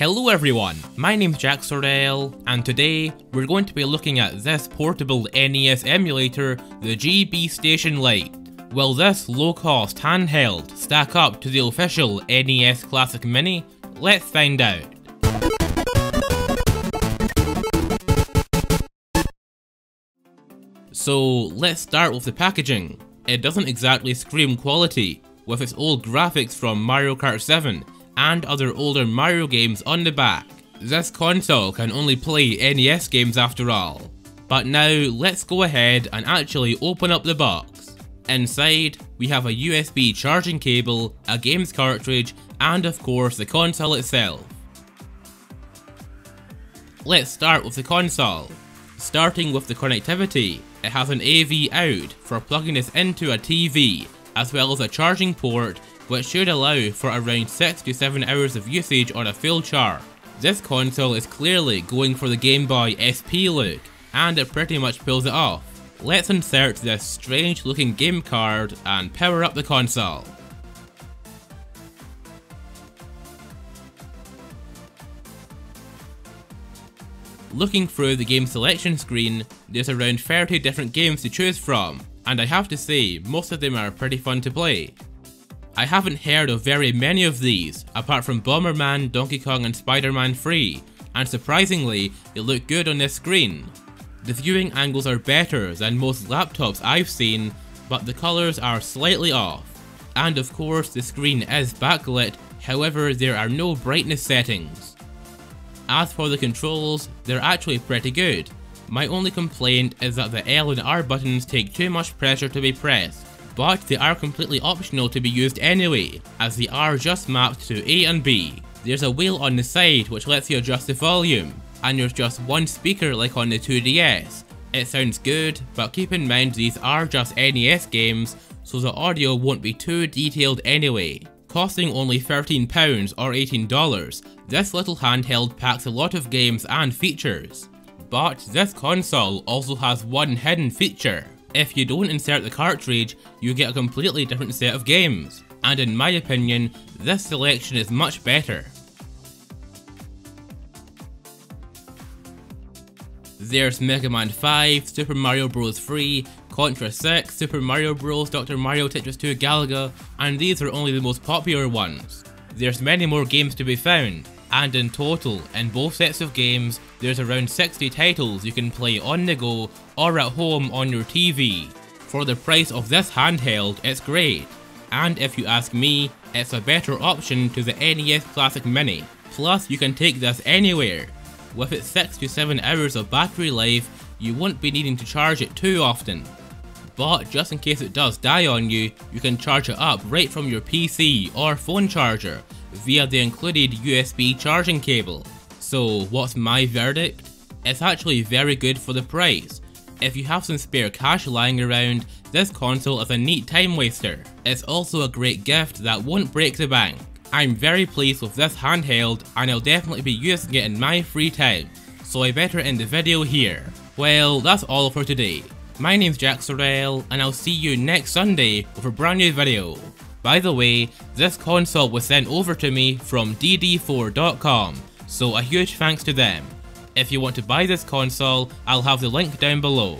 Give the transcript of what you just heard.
Hello everyone, my name's Jack Sorrell, and today we're going to be looking at this portable NES emulator, the GB Station Lite. Will this low-cost handheld stack up to the official NES Classic Mini? Let's find out. So let's start with the packaging. It doesn't exactly scream quality, with its old graphics from Mario Kart 7 and other older Mario games on the back. This console can only play NES games after all. But now let's go ahead and actually open up the box. Inside, we have a USB charging cable, a games cartridge, and of course the console itself. Let's start with the console. Starting with the connectivity, it has an AV out for plugging this into a TV, as well as a charging port which should allow for around 6 to 7 hours of usage on a full charge. This console is clearly going for the Game Boy SP look, and it pretty much pulls it off. Let's insert this strange looking game card and power up the console. Looking through the game selection screen, there's around 30 different games to choose from, and I have to say, most of them are pretty fun to play. I haven't heard of very many of these, apart from Bomberman, Donkey Kong and Spider-Man 3, and surprisingly, they look good on this screen. The viewing angles are better than most laptops I've seen, but the colours are slightly off. And of course the screen is backlit, however there are no brightness settings. As for the controls, they're actually pretty good. My only complaint is that the L and R buttons take too much pressure to be pressed, but they are completely optional to be used anyway, as they are just mapped to A and B. There's a wheel on the side which lets you adjust the volume, and there's just one speaker like on the 2DS. It sounds good, but keep in mind these are just NES games, so the audio won't be too detailed anyway. Costing only £13 or $18, this little handheld packs a lot of games and features. But this console also has one hidden feature. If you don't insert the cartridge, you get a completely different set of games, and in my opinion, this selection is much better. There's Mega Man 5, Super Mario Bros. 3, Contra 6, Super Mario Bros., Dr. Mario Tetris 2 Galaga, and these are only the most popular ones. There's many more games to be found, and in total, in both sets of games, there's around 60 titles you can play on the go or at home on your TV. For the price of this handheld, it's great, and if you ask me, it's a better option to the NES Classic Mini. Plus, you can take this anywhere. With its 6 to 7 hours of battery life, you won't be needing to charge it too often. But just in case it does die on you, you can charge it up right from your PC or phone charger via the included USB charging cable. So what's my verdict? It's actually very good for the price. If you have some spare cash lying around, this console is a neat time waster. It's also a great gift that won't break the bank. I'm very pleased with this handheld, and I'll definitely be using it in my free time, so I better end the video here. Well, that's all for today. My name's Jack Sorrell, and I'll see you next Sunday with a brand new video. By the way, this console was sent over to me from dd4.com, so a huge thanks to them. If you want to buy this console, I'll have the link down below.